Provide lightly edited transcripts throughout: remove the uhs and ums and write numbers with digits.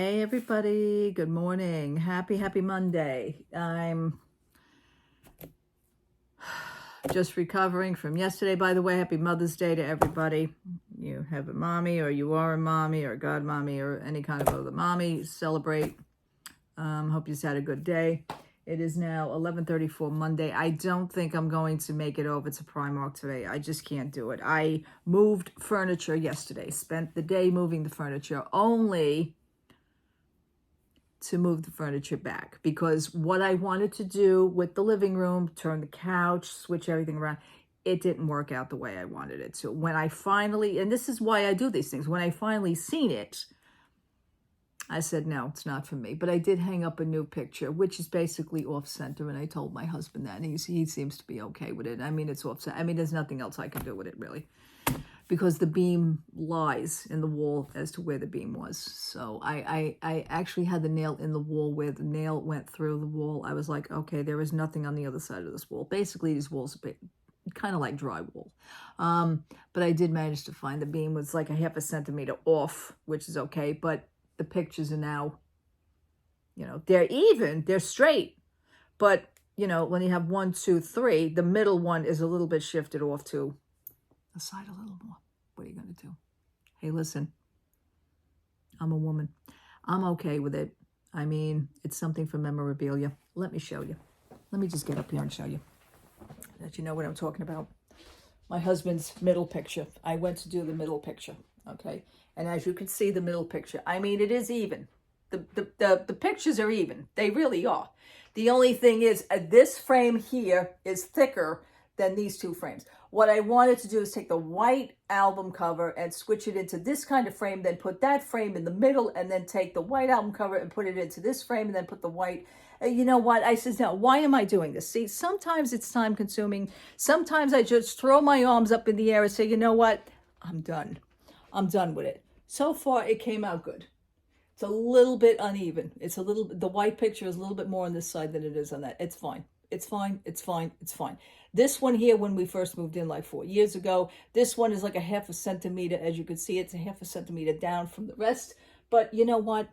Hey everybody, good morning. Happy Monday. I'm just recovering from yesterday, by the way. Happy Mother's Day to everybody. You have a mommy, or you are a mommy, or a godmommy, or any kind of other mommy. Celebrate. Hope you just had a good day. It is now 11:34 Monday. I don't think I'm going to make it over to Primark today. I just can't do it. I moved furniture yesterday. Spent the day moving the furniture, only to move the furniture back, because what I wanted to do with the living room, turn the couch, switch everything around, it didn't work out the way I wanted it to. When I finally, and this is why I do these things, when I finally seen it, I said, no, it's not for me. But I did hang up a new picture, which is basically off center. And I told my husband that, and he seems to be okay with it. I mean, it's off center. I mean, there's nothing else I can do with it, really, because the beam lies in the wall as to where the beam was. So I actually had the nail in the wall where the nail went through the wall. I was like, okay, there is nothing on the other side of this wall. Basically, these walls are kind of like drywall. But I did manage to find the beam was like a half a centimeter off, which is okay. But the pictures are now, they're even, they're straight. But, when you have 1, 2, 3, the middle one is a little bit shifted off to the side a little more. What are you going to do? Hey, listen, I'm a woman. I'm okay with it. I mean, it's something for memorabilia. Let me show you. Let me just get up here and show you, that you know what I'm talking about. My husband's middle picture. I went to do the middle picture, okay? And as you can see, the middle picture, I mean, it is even. The pictures are even. They really are. The only thing is, this frame here is thicker than these two frames. What I wanted to do is take the white album cover and switch it into this kind of frame, then put that frame in the middle, and then take the white album cover and put it into this frame, and then put the white. You know what? I said, now, why am I doing this? See, sometimes it's time consuming. Sometimes I just throw my arms up in the air and say, you know what? I'm done. I'm done with it. So far, it came out good. It's a little bit uneven. The white picture is a little bit more on this side than it is on that. It's fine. It's fine. It's fine. It's fine. This one here, when we first moved in like 4 years ago, this one is like a half a centimeter. As you can see, it's a half a centimeter down from the rest. But you know what?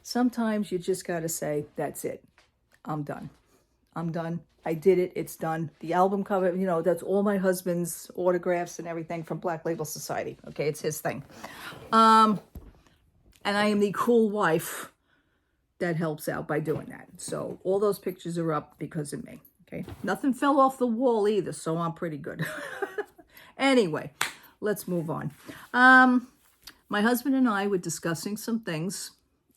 Sometimes you just got to say, that's it. I'm done. I'm done. I did it. It's done. The album cover, that's all my husband's autographs and everything from Black Label Society. Okay, it's his thing. And I am the cool wife that helps out by doing that. So all those pictures are up because of me. Okay, nothing fell off the wall either, so I'm pretty good. Anyway, let's move on. My husband and I were discussing some things,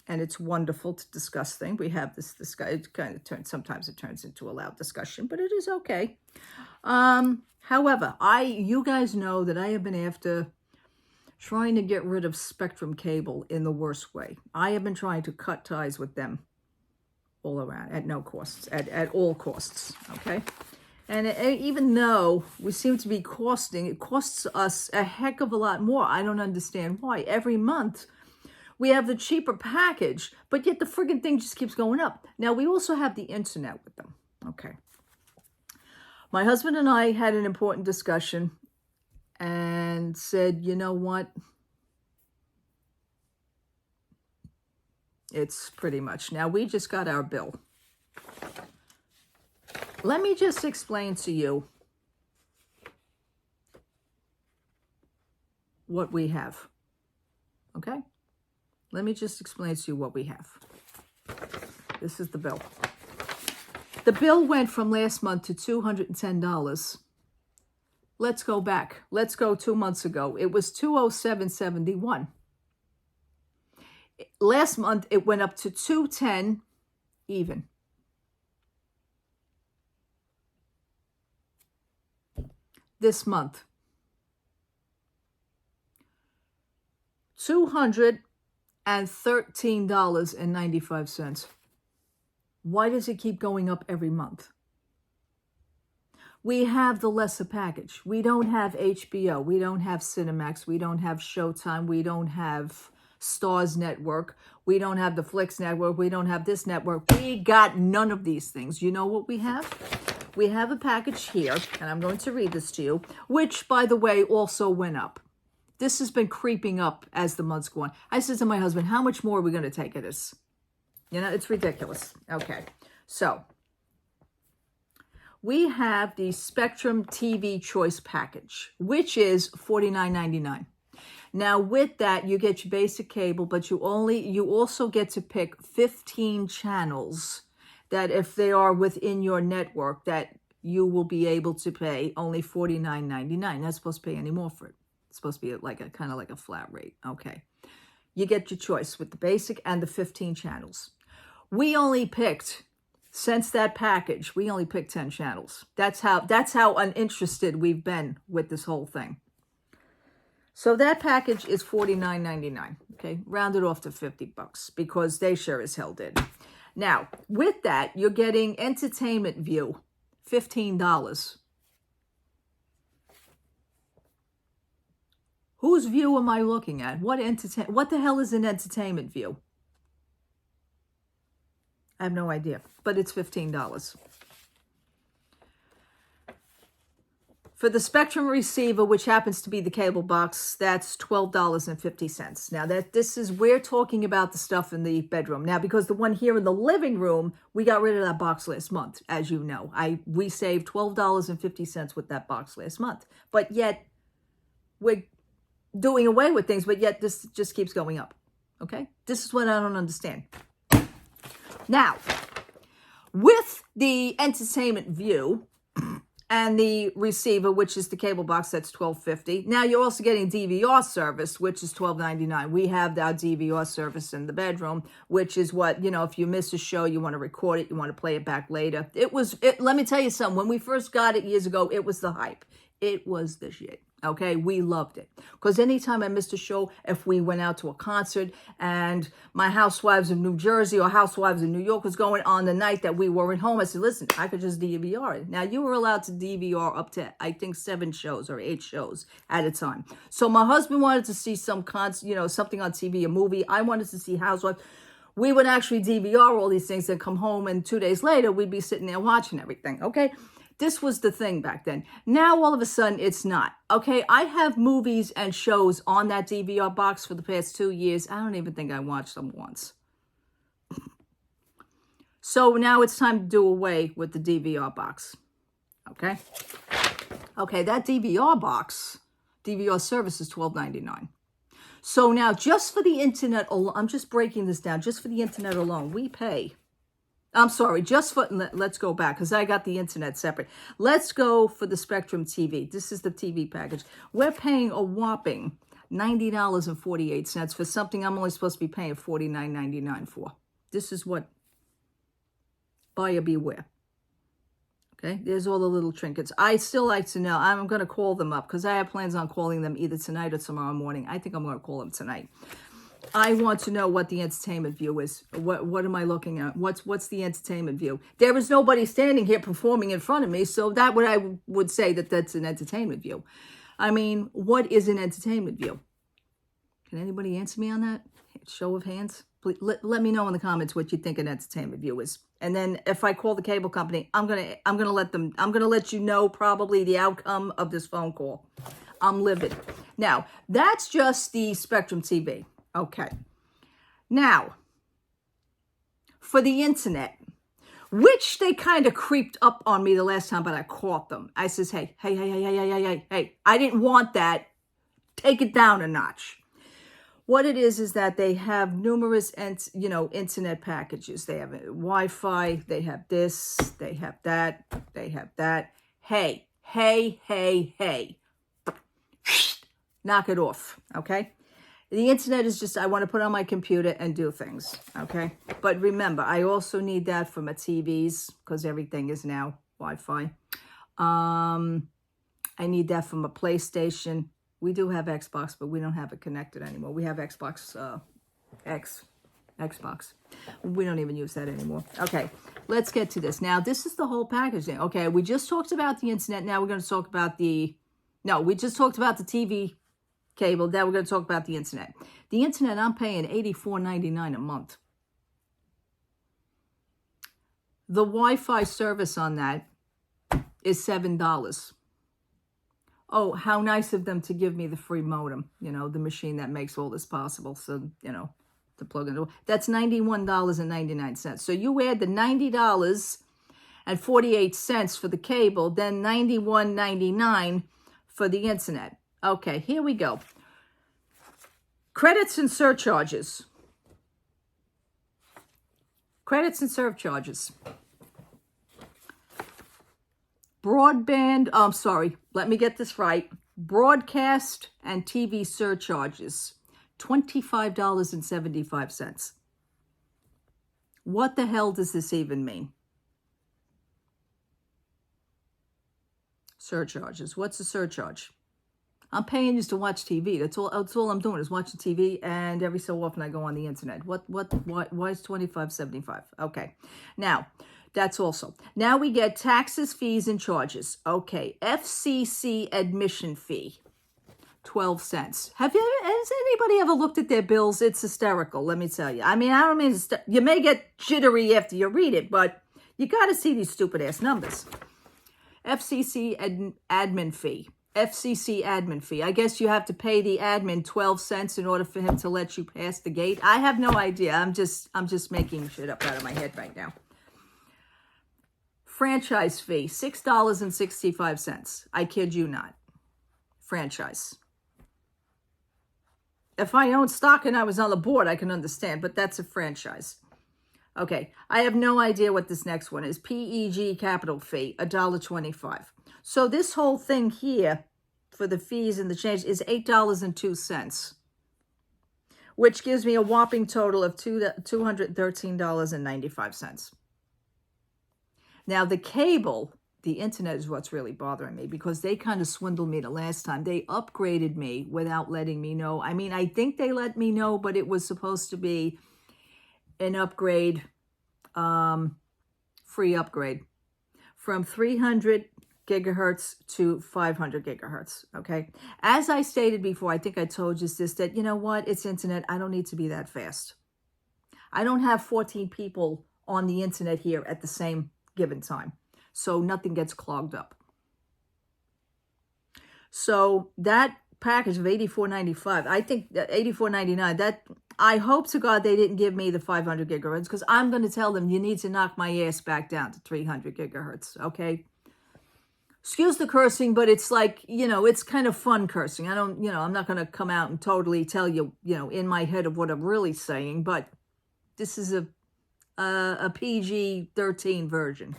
and it's wonderful to discuss things. We have this guy. It kind of sometimes it turns into a loud discussion, but it is okay. However, you guys know that I have been after trying to get rid of Spectrum Cable in the worst way. I have been trying to cut ties with them all around at no costs, at all costs, okay? And even though we seem to be it costs us a heck of a lot more. I don't understand why. Every month we have the cheaper package, but yet the friggin' thing just keeps going up. Now, we also have the internet with them, okay? My husband and I had an important discussion and said, you know what? It's pretty much. Now, we just got our bill. Let me just explain to you what we have, okay? Let me just explain to you what we have. This is the bill. The bill went from last month to $210. Let's go back. Let's go 2 months ago. It was $207.71. Last month, it went up to $210 even. This month, $213.95. Why does it keep going up every month? We have the lesser package. We don't have HBO. We don't have Cinemax. We don't have Showtime. We don't have Stars Network. We don't have the Flix Network. We don't have this network. We got none of these things. You know what we have? We have a package here, and I'm going to read this to you, which, by the way, also went up. This has been creeping up as the months go on. I said to my husband, how much more are we going to take of this? You know, it's ridiculous. Okay, so we have the Spectrum TV Choice Package, which is $49.99. Now, with that, you get your basic cable, but you also get to pick 15 channels that, if they are within your network, that you will be able to pay only $49.99. Not supposed to pay any more for it. It's supposed to be like a kind of like a flat rate. Okay, you get your choice with the basic and the 15 channels. We only picked, since that package, we only picked 10 channels. That's how uninterested we've been with this whole thing. So that package is $49.99. Okay, rounded off to $50 because they sure as hell did. Now, with that, you're getting Entertainment View, $15. Whose view am I looking at? What the hell is an Entertainment View? I have no idea, but it's $15. For the Spectrum receiver, which happens to be the cable box, that's $12.50. Now, we're talking about the stuff in the bedroom. Now, because the one here in the living room, we got rid of that box last month, as you know. We saved $12.50 with that box last month. But yet, we're doing away with things, but yet this just keeps going up. Okay? This is what I don't understand. Now, with the Entertainment View and the receiver, which is the cable box, that's $12.50. Now, you're also getting DVR service, which is $12.99. We have our DVR service in the bedroom, which is what, you know, if you miss a show, you want to record it, you want to play it back later. Let me tell you something. When we first got it years ago, it was the hype. It was the shit. Okay, we loved it. Because anytime I missed a show, if we went out to a concert and my Housewives of New Jersey or Housewives of New York was going on the night that we were at home, I said, listen, I could just DVR it. Now, you were allowed to DVR up to, I think, 7 shows or 8 shows at a time. So my husband wanted to see something on TV, a movie. I wanted to see Housewives. We would actually DVR all these things and come home, and 2 days later, we'd be sitting there watching everything, okay? This was the thing back then. Now, all of a sudden, it's not. Okay, I have movies and shows on that DVR box for the past 2 years. I don't even think I watched them once. So now it's time to do away with the DVR box. Okay? Okay, that DVR box, DVR service is $12.99. So now, just for the internet alone, I'm just breaking this down. Just for the internet alone, we pay... I'm sorry, let's go back because I got the internet separate. Let's go for the Spectrum TV. This is the TV package. We're paying a whopping $90.48 for something I'm only supposed to be paying $49.99 for. This is what, buyer beware. Okay, there's all the little trinkets. I still like to know. I'm going to call them up because I have plans on calling them either tonight or tomorrow morning. I think I'm going to call them tonight. I want to know what the Entertainment View is. What am I looking at? What's the Entertainment View? There is nobody standing here performing in front of me, so that I would say that's an Entertainment View. I mean, what is an Entertainment View? Can anybody answer me on that? Show of hands. Please, let me know in the comments what you think an Entertainment View is. And then if I call the cable company, I'm gonna let you know probably the outcome of this phone call. I'm livid. Now, that's just the Spectrum TV. Okay. Now, for the internet, which they kind of creeped up on me the last time, but I caught them. I says, hey, I didn't want that. Take it down a notch. What it is that they have numerous, internet packages. They have Wi-Fi, they have this, they have that, they have that. Hey. Knock it off, okay? The internet is just, I want to put on my computer and do things, okay? But remember, I also need that for my TVs, because everything is now Wi-Fi. I need that for my PlayStation. We do have Xbox, but we don't have it connected anymore. We have Xbox Xbox. We don't even use that anymore. Okay, let's get to this. Now, this is the whole package thing. Okay, we just talked about the internet. Now we're going to talk about we just talked about the TV cable. Now we're going to talk about the internet. The internet, I'm paying $84.99 a month. The Wi-Fi service on that is $7. Oh, how nice of them to give me the free modem, you know, the machine that makes all this possible. So, you know, to plug into, that's $91.99. So you add the $90.48 for the cable, then $91.99 for the internet. Okay, here we go. Credits and surcharges. Credits and surcharges. Broadband, I'm sorry, let me get this right. Broadcast and TV surcharges, $25.75. What the hell does this even mean? Surcharges. What's a surcharge? I'm paying you to watch TV. That's all I'm doing is watching TV, and every so often I go on the internet. Why is $25.75? Okay. Now, that's also. Now we get taxes, fees, and charges. Okay. FCC admission fee, 12 cents. Has anybody ever looked at their bills? It's hysterical, let me tell you. I mean, I don't mean, you may get jittery after you read it, but you got to see these stupid ass numbers. FCC admin fee. FCC admin fee. I guess you have to pay the admin 12 cents in order for him to let you pass the gate. I have no idea. I'm just making shit up out of my head right now. Franchise fee, $6.65. I kid you not. Franchise. If I owned stock and I was on the board, I can understand, but that's a franchise. Okay, I have no idea what this next one is. PEG capital fee, $1.25. So this whole thing here for the fees and the change is $8.02, which gives me a whopping total of $213.95. Now the cable, the internet is what's really bothering me because they kind of swindled me the last time. They upgraded me without letting me know. I mean, I think they let me know, but it was supposed to be an upgrade, free upgrade from 300 gigahertz to 500 gigahertz. Okay. As I stated before, I think I told you this, that, you know what? It's internet. I don't need to be that fast. I don't have 14 people on the internet here at the same given time. So nothing gets clogged up. So that package of $84.95, I think $84.99, that I hope to God they didn't give me the 500 gigahertz, because I'm going to tell them you need to knock my ass back down to 300 gigahertz. Okay. Excuse the cursing, but it's like, you know, it's kind of fun cursing. I don't, you know, I'm not going to come out and totally tell you, you know, in my head of what I'm really saying, but this is a PG-13 version.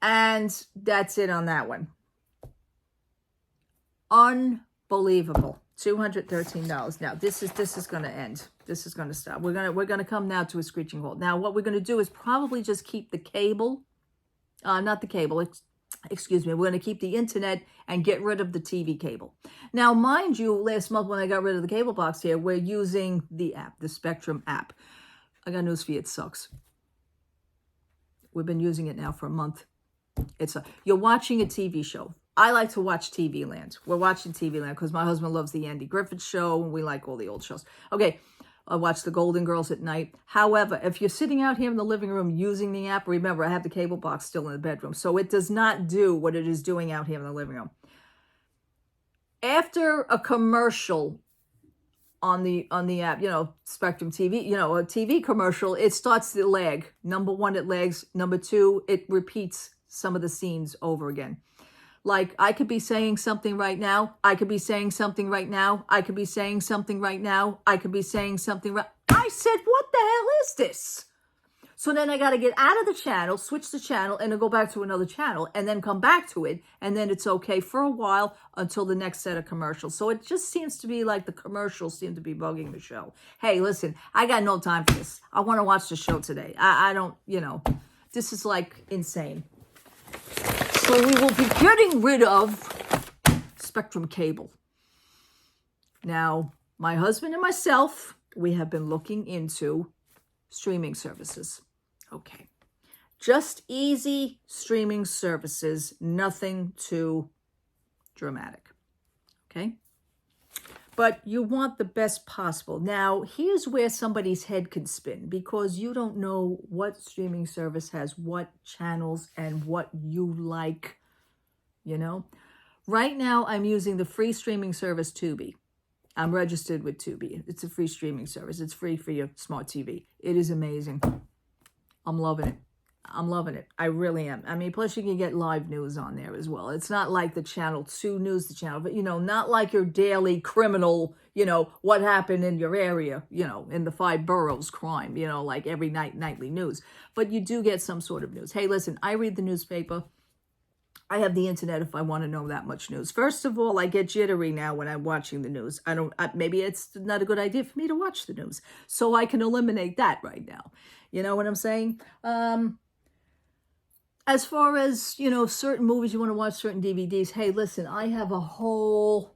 And that's it on that one. Unbelievable. $213. Now this is going to end. This is going to stop. We're going to come now to a screeching halt. Now what we're going to do is probably just keep the cable, not the cable, excuse me. We're going to keep the internet and get rid of the TV cable. Now, mind you, last month when I got rid of the cable box here, we're using the app, the Spectrum app. I got news for you, it sucks. We've been using it now for a month. You're watching a TV show. I like to watch TV Land. We're watching TV Land because my husband loves the Andy Griffith Show and we like all the old shows. Okay, I watch the Golden Girls at night. However, if you're sitting out here in the living room using the app, remember I have the cable box still in the bedroom, so it does not do what it is doing out here in the living room. After a commercial on the app, you know, Spectrum TV, you know, a TV commercial, it starts to lag. Number one, it lags. Number two, it repeats some of the scenes over again. Like, I could be saying something right now. I could be saying something right now. I could be saying something right now. I could be saying something right. I said, what the hell is this? So then I got to get out of the channel, switch the channel, and then go back to another channel, and then come back to it, and then it's okay for a while until the next set of commercials. So it just seems to be like the commercials seem to be bugging the show. Hey, listen, I got no time for this. I want to watch the show today. I don't, you know, this is like insane. So we will be getting rid of Spectrum cable. Now, my husband and myself, we have been looking into streaming services. Okay. Just easy streaming services, nothing too dramatic. Okay? But you want the best possible. Now, here's where somebody's head can spin, because you don't know what streaming service has what channels and what you like, you know. Right now, I'm using the free streaming service Tubi. I'm registered with Tubi. It's a free streaming service. It's free for your smart TV. It is amazing. I'm loving it. I'm loving it. I really am. I mean, plus you can get live news on there as well. It's not like the Channel 2 news, the channel, but, not like your daily criminal, what happened in your area, in the 5 boroughs crime, like every nightly news. But you do get some sort of news. Hey, listen, I read the newspaper. I have the internet if I want to know that much news. First of all, I get jittery now when I'm watching the news. Maybe it's not a good idea for me to watch the news. So I can eliminate that right now. You know what I'm saying? As far as, certain movies you want to watch, certain DVDs, hey, listen, I have a whole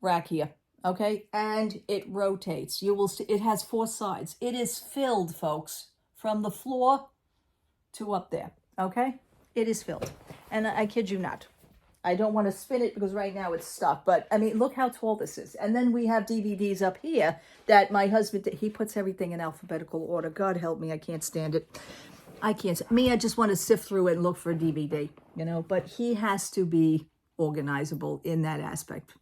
rack here, okay? And it rotates. You will see, it has 4 sides. It is filled, folks, from the floor to up there, okay? It is filled. And I kid you not. I don't want to spin it because right now it's stuck. But, I mean, look how tall this is. And then we have DVDs up here that my husband, he puts everything in alphabetical order. God help me, I can't stand it. I just want to sift through it and look for a DVD, But he has to be organizable in that aspect.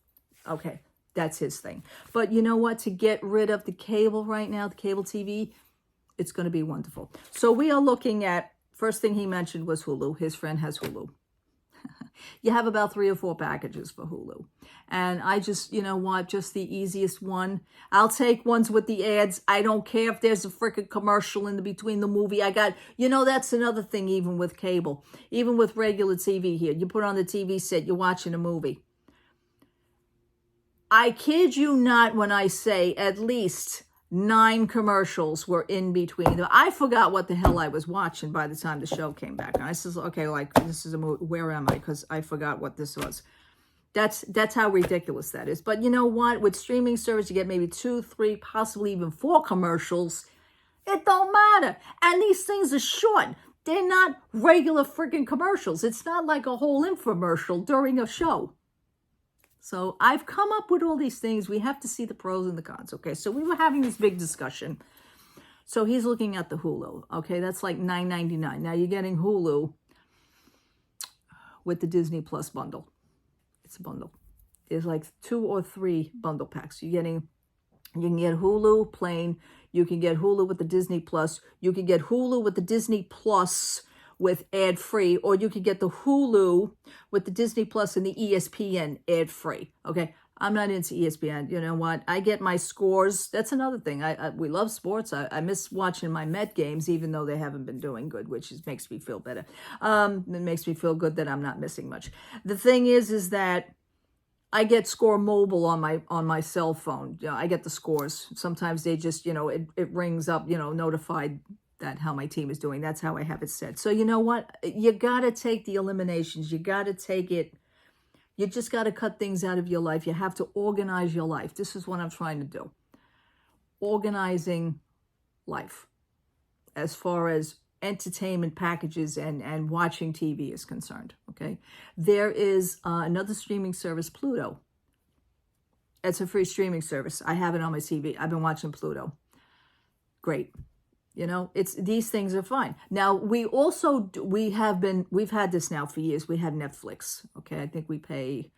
Okay, that's his thing. But you know what? To get rid of the cable right now, the cable TV, it's going to be wonderful. So we are looking at, first thing he mentioned was Hulu. His friend has Hulu. You have about 3 or 4 packages for Hulu. And I just, just the easiest one. I'll take ones with the ads. I don't care if there's a freaking commercial in between the movie. That's another thing even with cable. Even with regular TV here. You put on the TV set, you're watching a movie. I kid you not when I say at least 9 commercials were in between. I forgot what the hell I was watching by the time the show came back. And I said, okay, this is a movie. Where am I? Because I forgot what this was. That's how ridiculous that is. But you know what? With streaming service, you get maybe 2, 3, possibly even 4 commercials. It don't matter. And these things are short. They're not regular freaking commercials. It's not like a whole infomercial during a show. So I've come up with all these things. We have to see the pros and the cons. Okay, so we were having this big discussion. So he's looking at the Hulu. Okay, that's like $9.99. Now you're getting Hulu with the Disney Plus bundle. It's a bundle. There's like 2 or 3 bundle packs. You can get Hulu plain. You can get Hulu with the Disney Plus. You can get Hulu with the Disney Plus with ad-free, or you could get the Hulu with the Disney Plus and the ESPN ad-free. Okay, I'm not into ESPN. You know what? I get my scores. That's another thing. We love sports. I miss watching my Met games, even though they haven't been doing good, which makes me feel better. It makes me feel good that I'm not missing much. The thing is that I get Score Mobile on my cell phone. I get the scores. Sometimes they just, it rings up, notified that how my team is doing. That's how I have it set. So you know what? You got to take the eliminations. You got to take it. You just got to cut things out of your life. You have to organize your life. This is what I'm trying to do. Organizing life as far as entertainment packages and watching TV is concerned. Okay. There is another streaming service, Pluto. It's a free streaming service. I have it on my TV. I've been watching Pluto. Great. These things are fine. Now we've had this now for years. We have Netflix. Okay. I think we pay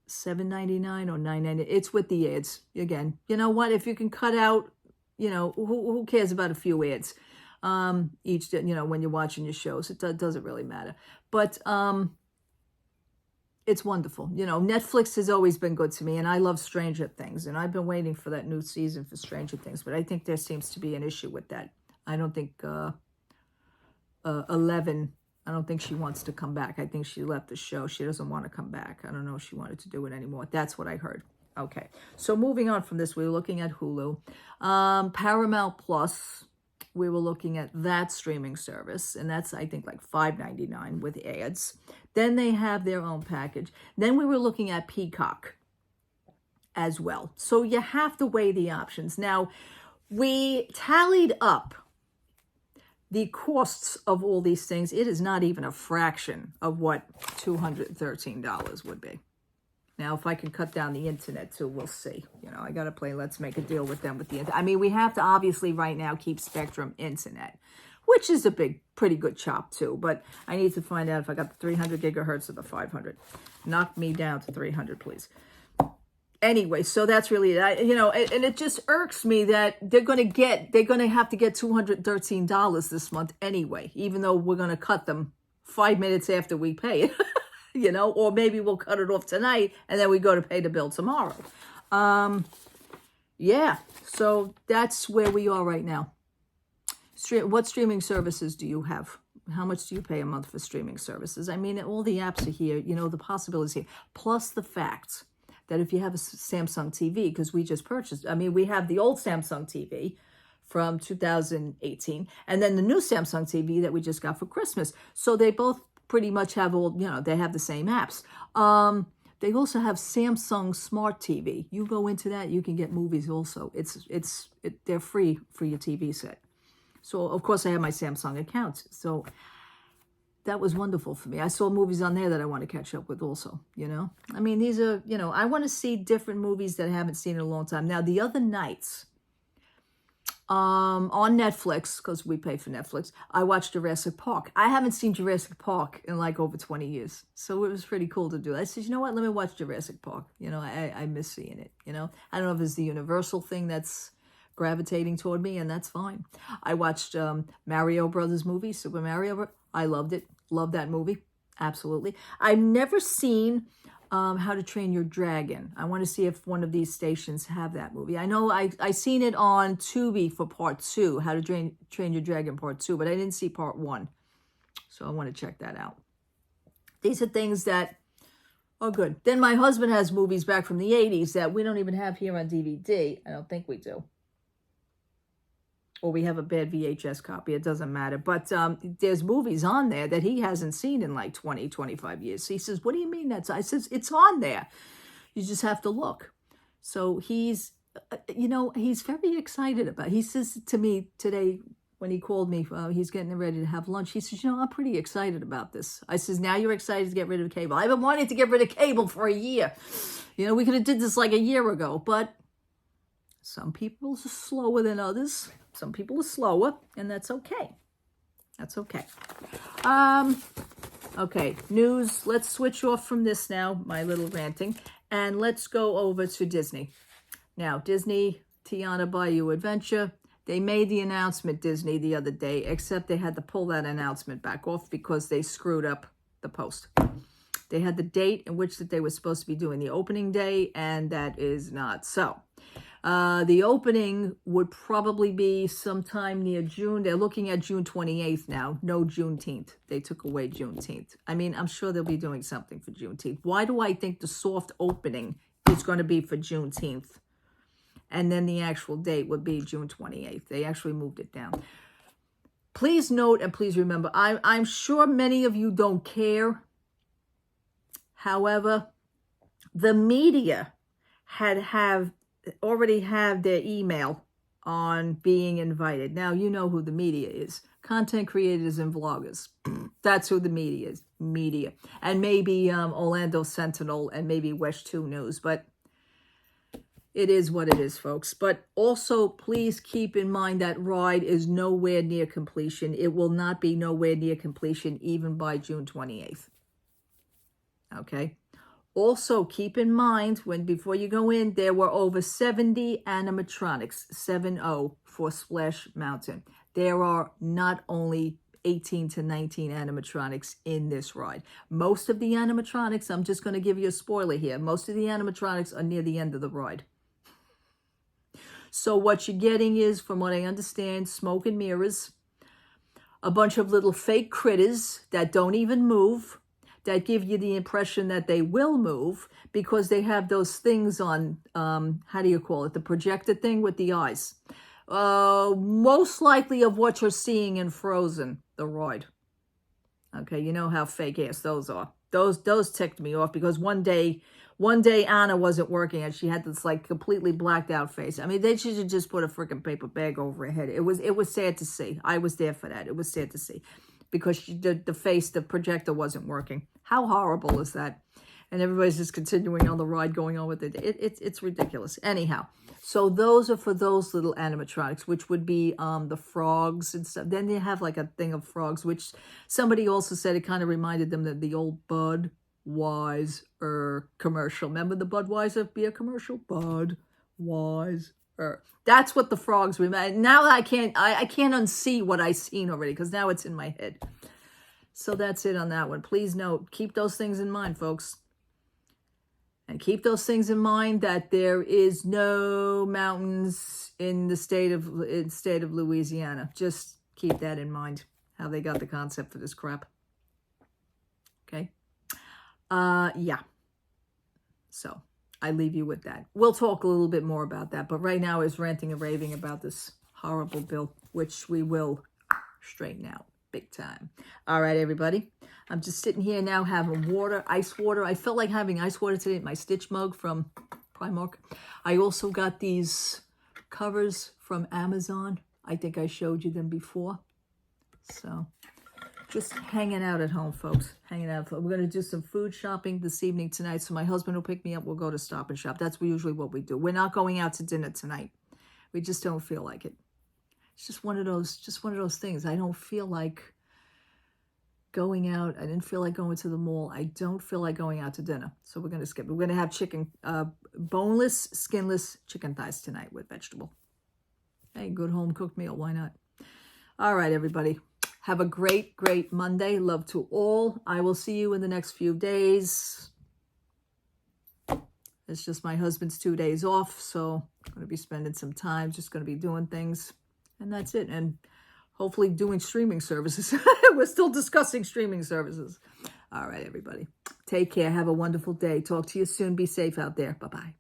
$7.99 or $9.99. It's with the ads. Again, you know what? If you can cut out, who cares about a few ads? Each, when you're watching your shows, it doesn't really matter. But, it's wonderful. Netflix has always been good to me, and I love Stranger Things, and I've been waiting for that new season for Stranger Things, but I think there seems to be an issue with that. I don't think 11, I don't think she wants to come back. I think she left the show. She doesn't want to come back. I don't know if she wanted to do it anymore. That's what I heard. Okay, so moving on from this, we were looking at Hulu. Paramount Plus, we were looking at that streaming service, and that's, I think, like $5.99 with ads. Then they have their own package. Then we were looking at Peacock as well. So you have to weigh the options. Now, we tallied up the costs of all these things. It is not even a fraction of what $213 would be. Now, if I can cut down the internet too, we'll see. I got to play Let's Make a Deal with them with the internet. I mean, we have to obviously right now keep Spectrum internet. which is a pretty good chop too. But I need to find out if I got the 300 gigahertz or the 500. Knock me down to 300, please. Anyway, so that's really it. And it just irks me that they're going to have to get $213 this month anyway, even though we're going to cut them 5 minutes after we pay it, or maybe we'll cut it off tonight and then we go to pay the bill tomorrow. Yeah, so that's where we are right now. What streaming services do you have? How much do you pay a month for streaming services? I mean, all the apps are here, the possibilities here, plus the fact that if you have a Samsung TV, because we just purchased, we have the old Samsung TV from 2018, and then the new Samsung TV that we just got for Christmas. So they both pretty much have they have the same apps. They also have Samsung Smart TV. You go into that, you can get movies also. They're free for your TV set. So of course I have my Samsung account. So that was wonderful for me. I saw movies on there that I want to catch up with also, these are, I want to see different movies that I haven't seen in a long time. Now, the other nights, on Netflix, because we pay for Netflix, I watched Jurassic Park. I haven't seen Jurassic Park in like over 20 years. So it was pretty cool to do. I said, you know what, let me watch Jurassic Park. I miss seeing it, I don't know if it's the Universal thing that's gravitating toward me, and that's fine. I watched Mario Brothers movie, Super Mario. I loved it. Love that movie. Absolutely. I've never seen How to Train Your Dragon. I want to see if one of these stations have that movie. I know I seen it on Tubi for part 2, How to Train Your Dragon part 2, but I didn't see part 1. So I want to check that out. These are things that are good. Then my husband has movies back from the 80s that we don't even have here on DVD. I don't think we do. Or we have a bad VHS copy. It doesn't matter. But there's movies on there that he hasn't seen in like 20, 25 years. He says, what do you mean that's? I says, it's on there. You just have to look. So he's very excited about it. He says to me today when he called me, he's getting ready to have lunch. He says, I'm pretty excited about this. I says, now you're excited to get rid of cable. I've been wanting to get rid of cable for a year. We could have did this like a year ago. But some people are slower than others. Some people are slower, and that's okay. That's okay. Okay, news. Let's switch off from this now, my little ranting, and let's go over to Disney. Now, Disney, Tiana Bayou Adventure, they made the announcement, Disney, the other day, except they had to pull that announcement back off because they screwed up the post. They had the date in which that they were supposed to be doing the opening day, and that is not so. The opening would probably be sometime near June. They're looking at June 28th now. No Juneteenth. They took away Juneteenth. I'm sure they'll be doing something for Juneteenth. Why do I think the soft opening is going to be for Juneteenth? And then the actual date would be June 28th. They actually moved it down. Please note and please remember, I'm sure many of you don't care. However, the media already have their email on being invited. Now, you know who the media is. Content creators and vloggers. That's who the media is. Media. And maybe Orlando Sentinel and maybe West 2 News. But it is what it is, folks. But also, please keep in mind that ride is nowhere near completion. It will not be nowhere near completion even by June 28th. Okay? Also, keep in mind, before you go in, there were over 70 animatronics, 7-0, for Splash Mountain. There are not only 18 to 19 animatronics in this ride. Most of the animatronics, I'm just going to give you a spoiler here, most of the animatronics are near the end of the ride. So what you're getting is, from what I understand, smoke and mirrors, a bunch of little fake critters that don't even move, that give you the impression that they will move because they have those things on, how do you call it, the projector thing with the eyes. Most likely of what you're seeing in Frozen, the ride. Okay, you know how fake ass those are. Those ticked me off because one day Anna wasn't working and she had this like completely blacked out face. They should have just put a freaking paper bag over her head. It was sad to see. I was there for that. It was sad to see. Because the projector wasn't working. How horrible is that? And everybody's just continuing on the ride, going on with it. It's ridiculous. Anyhow, So those are for those little animatronics, which would be the frogs and stuff. Then they have like a thing of frogs, which somebody also said it kind of reminded them of the old Budweiser commercial. Remember the Budweiser beer commercial? Budweiser. That's what the frogs remind. Now I can't unsee what I seen already because now it's in my head. So that's it on that one. Please note, keep those things in mind, folks. And keep those things in mind that there is no mountains in the state of Louisiana. Just keep that in mind, how they got the concept for this crap. Okay? Yeah. So I leave you with that. We'll talk a little bit more about that. But right now is ranting and raving about this horrible bill, which we will straighten out big time. All right, everybody. I'm just sitting here now having water, ice water. I felt like having ice water today in my Stitch mug from Primark. I also got these covers from Amazon. I think I showed you them before. So just hanging out at home, folks. Hanging out. We're going to do some food shopping this evening tonight. So my husband will pick me up. We'll go to Stop and Shop. That's usually what we do. We're not going out to dinner tonight. We just don't feel like it. It's just one of those things. I don't feel like going out. I didn't feel like going to the mall. I don't feel like going out to dinner. So we're going to skip. We're going to have chicken, boneless, skinless chicken thighs tonight with vegetable. Hey, good home cooked meal. Why not? All right, everybody. Have a great, great Monday. Love to all. I will see you in the next few days. It's just my husband's 2 days off. So I'm going to be spending some time. Just going to be doing things. And that's it. And hopefully doing streaming services. We're still discussing streaming services. All right, everybody. Take care. Have a wonderful day. Talk to you soon. Be safe out there. Bye-bye.